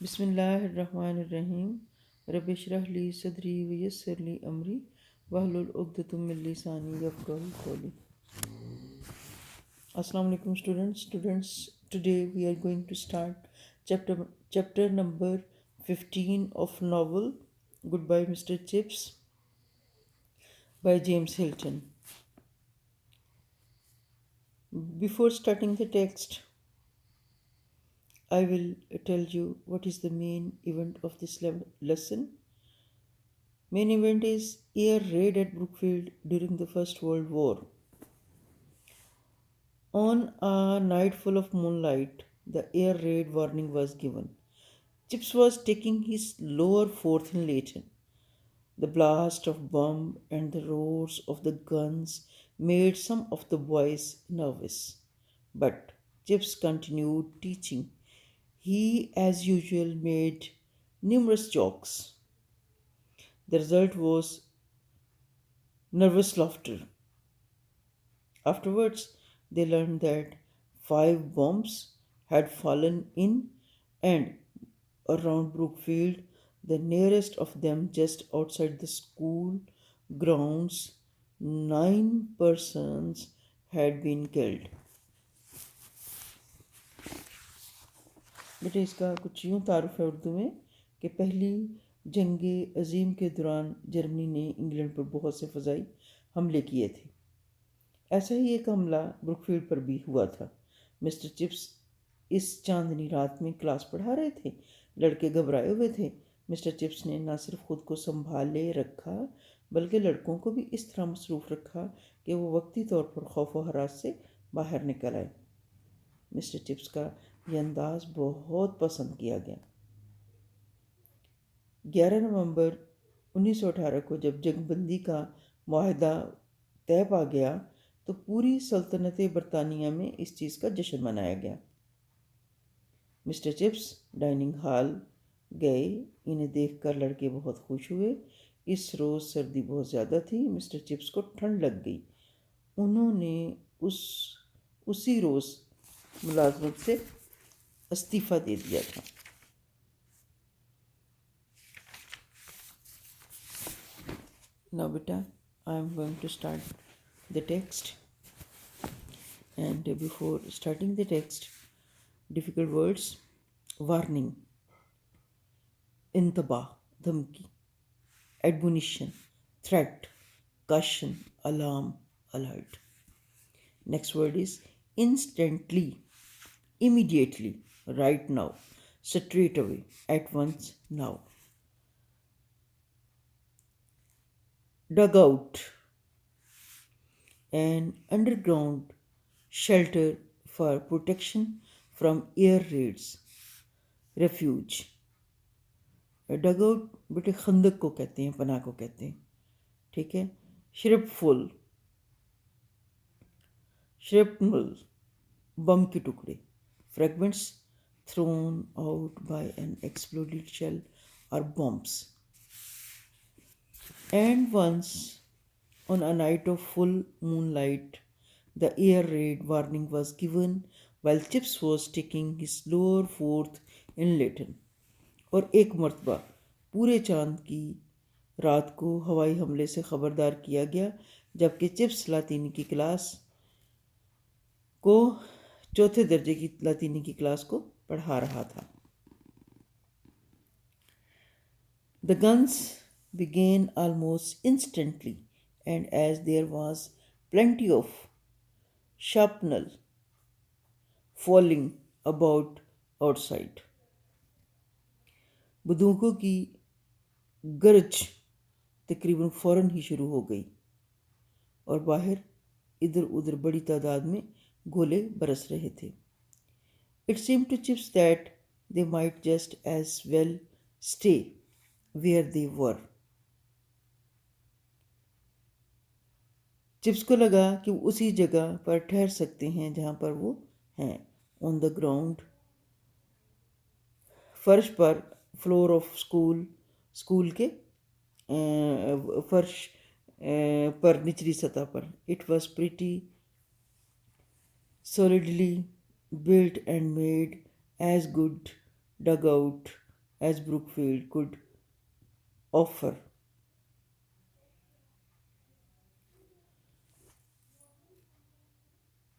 بسم اللہ الرحمن الرحیم رب اشرح لی صدری ویسر لی امری واحلل عقدۃ من لسانی یفقہوا قولی. السلام علیکم students. Today we are going to start chapter number 15 of novel goodbye mister Chips by James Hilton. Before starting the text, I will tell you what is the main event of this lesson. Main event is air raid at Brookfield during the First World War. On a night full of moonlight, the air raid warning was given. Chips was taking his lower fourth in Leighton. The blast of bomb and the roars of the guns made some of the boys nervous. But Chips continued teaching. He, as usual, made numerous jokes. The result was nervous laughter. Afterwards, they learned that 5 bombs had fallen in and around Brookfield, the nearest of them just outside the school grounds. 9 persons had been killed. بیٹے اس کا کچھ یوں تعارف ہے اردو میں کہ پہلی جنگ عظیم کے دوران جرمنی نے انگلینڈ پر بہت سے فضائی حملے کیے تھے. ایسا ہی ایک حملہ بروکفیلڈ پر بھی ہوا تھا. مسٹر چپس اس چاندنی رات میں کلاس پڑھا رہے تھے. لڑکے گھبرائے ہوئے تھے. مسٹر چپس نے نہ صرف خود کو سنبھالے رکھا بلکہ لڑکوں کو بھی اس طرح مصروف رکھا کہ وہ وقتی طور پر خوف و ہراس سے باہر نکل آئے. مسٹر چپس کا یہ انداز بہت پسند کیا گیا. 11 نومبر 1918 کو جب جنگ بندی کا معاہدہ طے پا گیا تو پوری سلطنت برطانیہ میں اس چیز کا جشن منایا گیا. مسٹر چپس ڈائننگ ہال گئے. انہیں دیکھ کر لڑکے بہت خوش ہوئے. اس روز سردی بہت زیادہ تھی. مسٹر چپس کو ٹھنڈ لگ گئی. انہوں نے اسی روز ملازمت سے استعفیٰ دے دیا تھا. Now beta, I am going to start the text. And before starting the text, difficult words: warning, intabah, dhamki, admonition, threat, caution, alarm, alert. Next word is instantly, immediately, right now, straight away, at once, now. Dugout, an underground shelter for protection from air raids. Refuge. Dugout بیٹے خندق کو کہتے ہیں, پناہ کو کہتے ہیں. ٹھیک ہے. Shrapnel, بم کے ٹکڑے. Fragments thrown out by an exploded shell or bombs. And once, on a night of full moonlight, the air raid warning was given while Chips was taking his lower fourth in Leighton. اور ایک مرتبہ پورے چاند کی رات کو ہوائی حملے سے خبردار کیا گیا جبکہ چپس لاطینی کی کلاس کو چوتھے درجے کی لاطینی کی کلاس کو پڑھا رہا تھا. The guns began almost instantly, and as there was plenty of shrapnel falling about outside, بندوقوں کی گرج تقریباً فوراً ہی شروع ہو گئی اور باہر ادھر ادھر بڑی تعداد میں گولے برس رہے تھے. It seemed to Chips that they might just as well stay where they were. Chips کو لگا کہ وہ اسی جگہ پر ٹھہر سکتے ہیں جہاں پر وہ ہیں. On the ground, فرش پر, فلور آف اسکول کے فرش پر, نچلی سطح پر. It was pretty solidly built and made as good dugout as Brookfield could offer.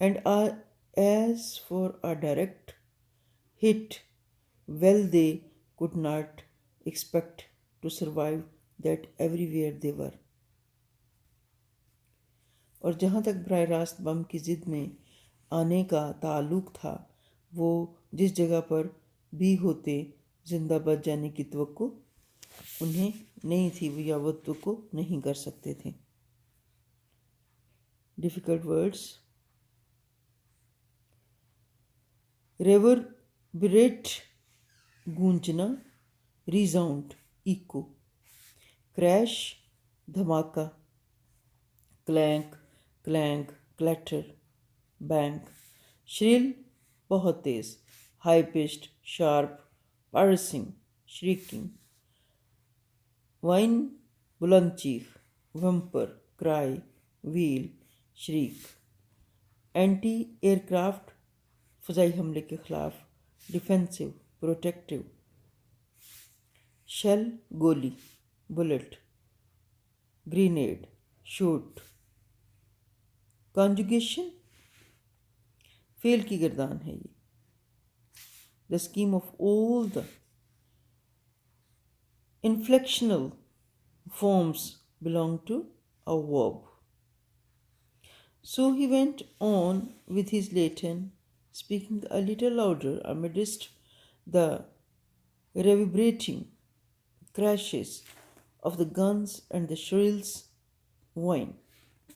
And as for a direct hit, well, they could not expect to survive that everywhere they were. اور جہاں تک براہ راست بم کی ضد میں آنے کا تعلق تھا، وہ جس جگہ پر بھی ہوتے زندہ بچ جانے کی توقع انہیں نہیں تھی، یا وہ توقع نہیں کر سکتے تھے. Difficult words. ریوربریٹ گونجنا، ریزاؤنڈ ایکو. کریش دھماکہ، clink clink clatter bang. Shrill بہت تیز، high pitched sharp piercing shrieking. Whine بلند چیخ، ومپر کرائی ویل شریک. اینٹی ایئر کرافٹ فضائی حملے کے خلاف، ڈیفینسو پروٹیکٹیو. شیل گولی بلٹ، گرینیڈ شوٹ. کانجوگیشن فعل کی گردان ہے یہ. دا scheme of all the inflectional forms belong to a verb. So he went on with his Latin, speaking a little louder amidst the reverberating crashes of the guns and the shrill whine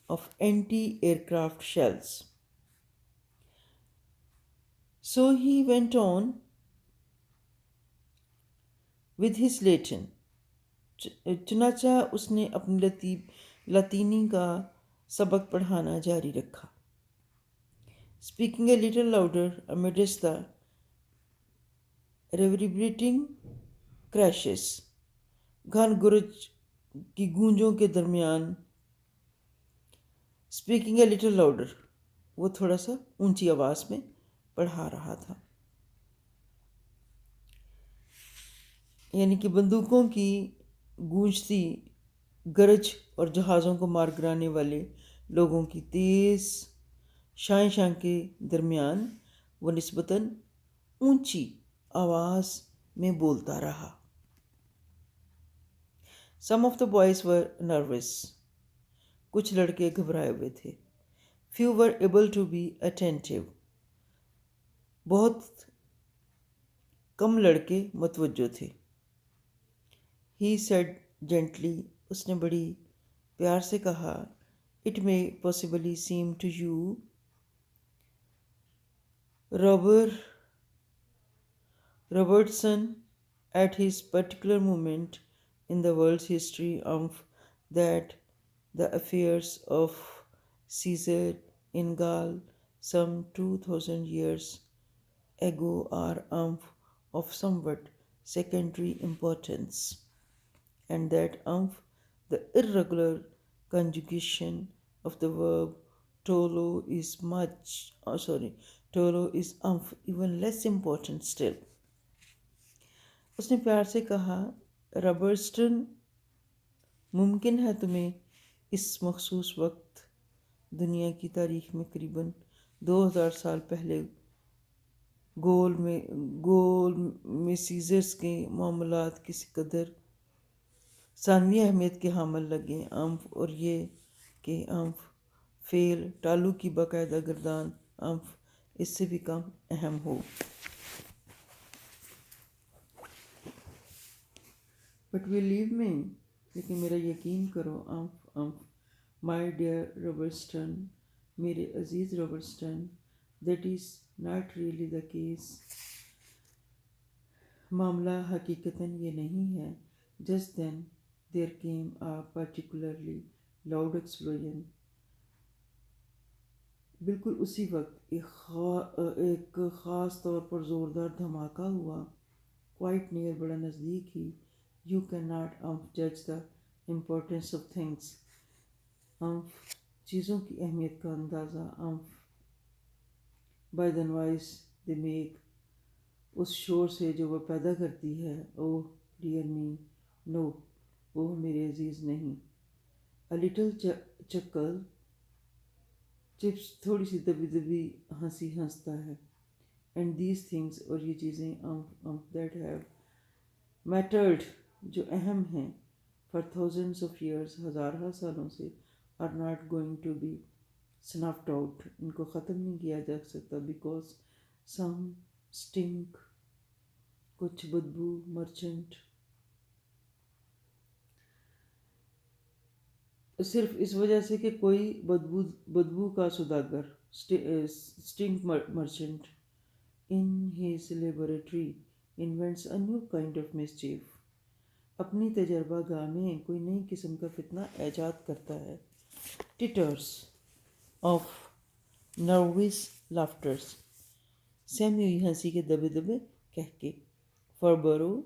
of anti-aircraft shells. So he went on with his Latin. چنانچہ اس نے اپنی لاطینی کا سبق پڑھانا جاری رکھا. Speaking a little louder amidst the reverberating crashes, گھن گرج کی گونجوں کے درمیان. Speaking a little louder، وہ تھوڑا سا اونچی آواز میں پڑھا رہا تھا. یعنی کہ بندوقوں کی گونجتی گرج اور جہازوں کو مار گرانے والے لوگوں کی تیز شائیں شائیں کے درمیان وہ نسبتاً اونچی آواز میں بولتا رہا. Some of the boys were nervous. کچھ لڑکے گھبرائے ہوئے تھے. Few were able to be attentive. بہت کم لڑکے متوجہ تھے. He said gently، اس نے بڑی پیار سے کہا. It may possibly seem to you Robertson at his particular moment in the world's history that the affairs of Caesar in Gaul some 2000 years ago are of somewhat secondary importance, and that the irregular conjugation of the verb tolo is even less important still. اس نے پیار سے کہا، Robertson, ممکن ہے تمہیں اس مخصوص وقت دنیا کی تاریخ میں قریباً 2000 سال پہلے گول میں سیزرز کے معاملات کسی قدر ثانوی اہمیت کے حامل لگیں. اور یہ کہ فعل ٹالو کی باقاعدہ گردان اس سے بھی کم اہم ہو. بٹ بلیو می، لیکن میرا یقین کرو مائی ڈیئر رابرٹسن، میرے عزیز Robertson, that is not really the case. معاملہ حقیقتاً یہ نہیں ہے. Just then there came a particularly loud explosion. بالکل اسی وقت ایک خاص طور پر زوردار دھماکہ ہوا. quite near، بڑا نزدیک ہی. You cannot judge the importance of things, چیزوں کی اہمیت کا اندازہ by the noise they make, اس شور سے جو وہ پیدا کرتی ہے. او ڈیئر می، نو، وہ میرے عزیز نہیں. A little chuckle، چپس تھوڑی سی دبی دبی ہنسی ہنستا ہے. اینڈ دیز تھنگس، اور یہ چیزیں دیٹ ہیو میٹرڈ، جو اہم ہیں، فار تھاؤزنڈس آف ایئرس، ہزارہ سالوں سے، are not going to be snuffed out, ان کو ختم نہیں کیا جا سکتا، بیکاز سم اسٹنک، کچھ بدبو، مرچنٹ، صرف اس وجہ سے کہ کوئی بدبو کا سوداگر، stink merchant, in his laboratory invents a new kind of mischief, اپنی تجربہ گاہ میں کوئی نئی قسم کا فتنہ ایجاد کرتا ہے. ٹٹرس آف نروس لافٹرس، سہمی ہوئی ہنسی کے دبے دبے کہہ کے. فربرو،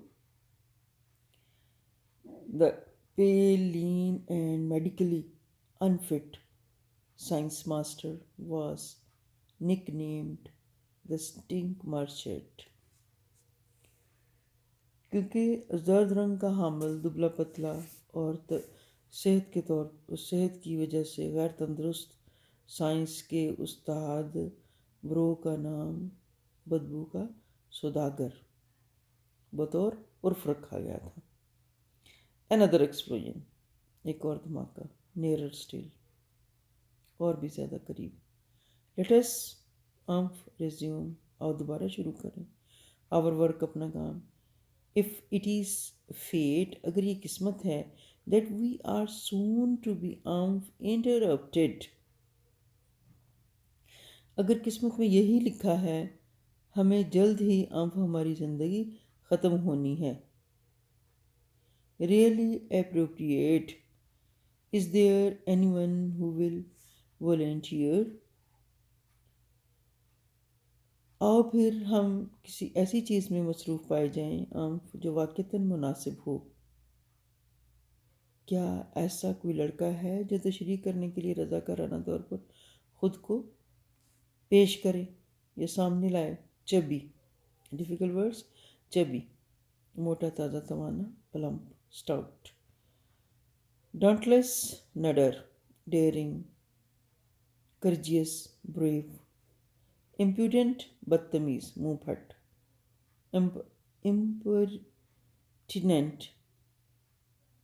the pale, lean, and medically unfit science master, was nicknamed the Stink Merchant. کیونکہ زرد رنگ کا حامل، دبلا پتلا اور صحت کی وجہ سے غیر تندرست سائنس کے استاد، برو کا نام بدبو کا سوداگر بطور عرف رکھا گیا تھا. another explosion، ایک اور دھماکہ، nearer still، اور بھی زیادہ قریب. let us resume، اور دوبارہ شروع کریں، our work، اپنا کام. if it is fate، اگر یہ قسمت ہے، that we are soon to be interrupted، اگر قسمت میں یہی لکھا ہے ہمیں جلد ہی ہماری زندگی ختم ہونی ہے. really appropriate، is there anyone who will volunteer، آؤ پھر ہم کسی ایسی چیز میں مصروف پائے جائیں جو واقعتاً مناسب ہو. کیا ایسا کوئی لڑکا ہے جو تشریح کرنے کے لیے رضاکارانہ طور پر خود کو پیش کرے یا سامنے لائے؟ چبی، ڈیفیکلٹ ورڈز، چبی، موٹا، تازہ، توانا، پلمپ، اسٹاؤٹ. ڈانٹلیس، نڈر، ڈیئرنگ، کرجیس، بریو. امپیوڈنٹ، بدتمیز، منہ پھٹ. امپرٹیننٹ،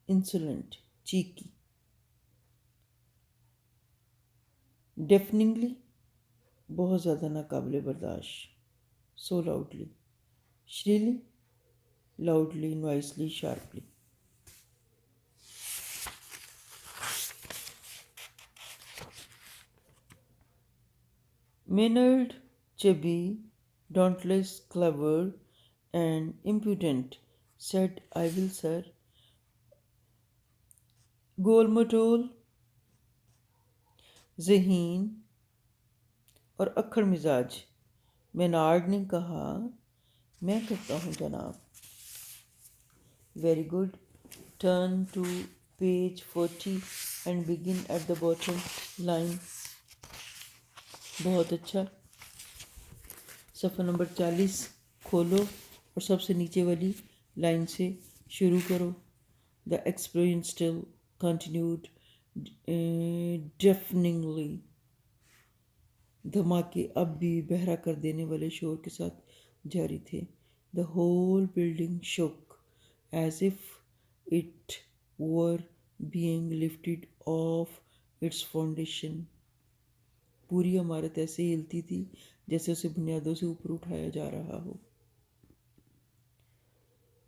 انسولنٹ، چیکی. ڈیفننگلی، بہت زیادہ ناقابل برداشت. So loudly, shrilly, loudly, noisily, sharply. Maynard, chubby, dauntless, clever, and impudent, said, I will, sir. گول مٹول، ذہین اور اکھڑ مزاج، مینارڈ نے کہا، میں کرتا ہوں جناب. Very good. Turn to page 40 and begin at the bottom line. بہت اچھا. صفحہ نمبر 40 کھولو اور سب سے نیچے والی لائن سے شروع کرو. The explosion still continued deafeningly، دھماکے اب بھی بہرا کر دینے والے شور کے ساتھ جاری تھے. The whole building shook as if it were being lifted off its foundation، پوری عمارت ایسے ہلتی تھی جیسے اسے بنیادوں سے اوپر اٹھایا جا رہا ہو.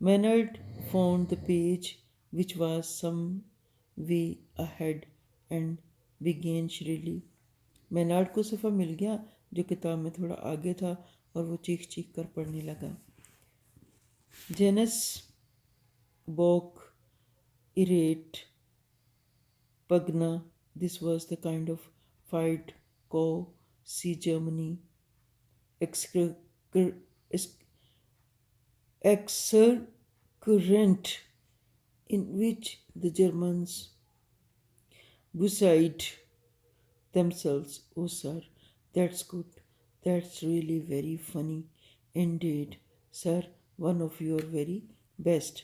Maynard found the page which was some way ahead and began shrilly. Maynard کو صفحہ مل گیا جو کتاب میں تھوڑا آگے تھا اور وہ چیخ چیخ کر پڑھنے لگا. جینس بوک ایریٹ پگنا. This was the kind of fight cow see Germany execrant in which the Germans beside themselves. Oh, sir, that's good. That's really very funny. Indeed, sir, one of your very best.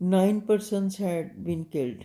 9 persons had been killed,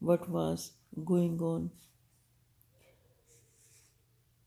what was going on,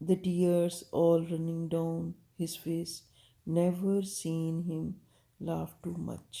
the tears all running down his face, never seen him laugh too much.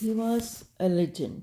He was a legend,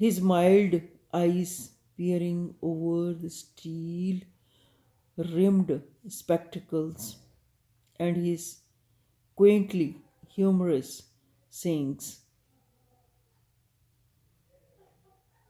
His mild eyes peering over the steel-rimmed spectacles and his quaintly humorous sayings,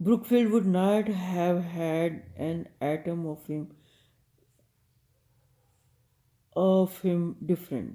Brookfield would not have had an atom of him different.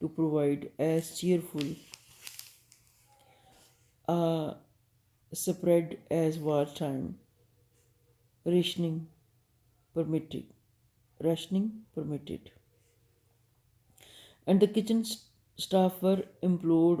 to provide as cheerful a spread as wartime rationing permitted. And the kitchen staff were implored,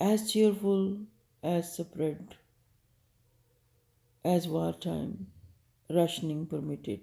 as cheerful as spread as wartime rationing permitted.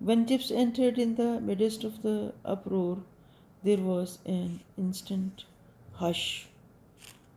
When Chips entered in the midst of the uproar, there was an instant hush.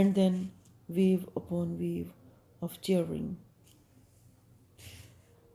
And then wave upon wave of cheering.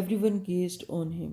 Everyone gazed on him.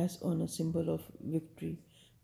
As on a symbol of victory,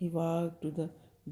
He walked to the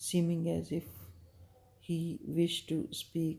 Seeming as if he wished to speak.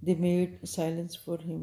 They made silence for him.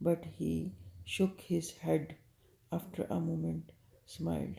But he shook his head after a moment, smiled.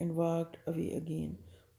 And walked away again.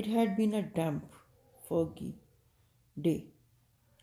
It had been a damp, foggy day.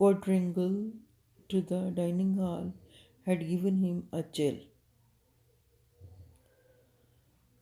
quadrangle to the dining hall had given him a chill.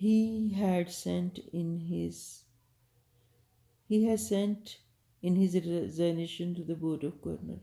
he has sent in his resignation to the board of governor.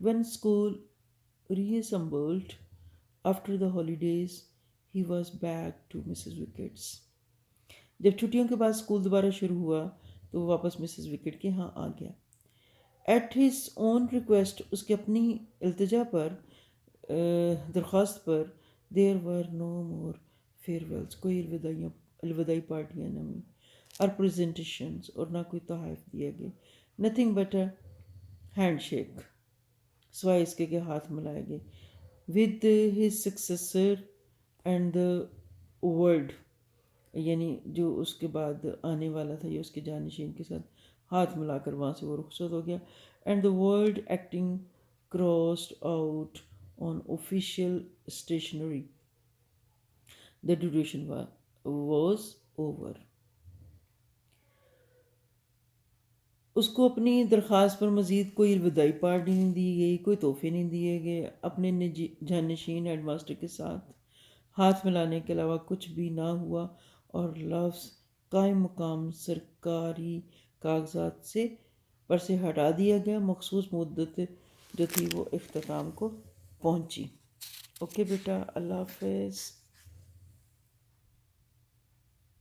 When school reassembled after the holidays, he was back to Mrs. Wicket's. جب چھٹیوں کے بعد school دوبارہ شروع ہوا تو وہ واپس مسز وکٹ کے ہاں آ گیا. ایٹ ہز اون ریکویسٹ، اس کی اپنی التجا پر، درخواست پر، دیر ور نو مور فیئر ویلس، کوئی الوداعی پارٹیاں نہ ہوئیں اور پریزنٹیشنز، اور نہ کوئی تحائف دیے گئے. Nothing but a hand shake, سوائے اس کے کہ ہاتھ ملائے گئے. With his successor and the world, یعنی جو اس کے بعد آنے والا تھا یا اس کے جانشین کے ساتھ ہاتھ ملا کر وہاں سے وہ رخصت ہو گیا. And the world acting crossed out on official stationery, the duration was over. اس کو اپنی درخواست پر مزید کوئی الوداعی پارٹی نہیں دی گئی، کوئی تحفے نہیں دیے گئے. اپنے جانشین ہیڈ ماسٹر کے ساتھ ہاتھ ملانے کے علاوہ کچھ بھی نہ ہوا، اور لفظ قائم مقام سرکاری کاغذات پر سے ہٹا دیا گیا. مخصوص مدت جو تھی وہ اختتام کو پہنچی. اوکے بیٹا، اللہ حافظ.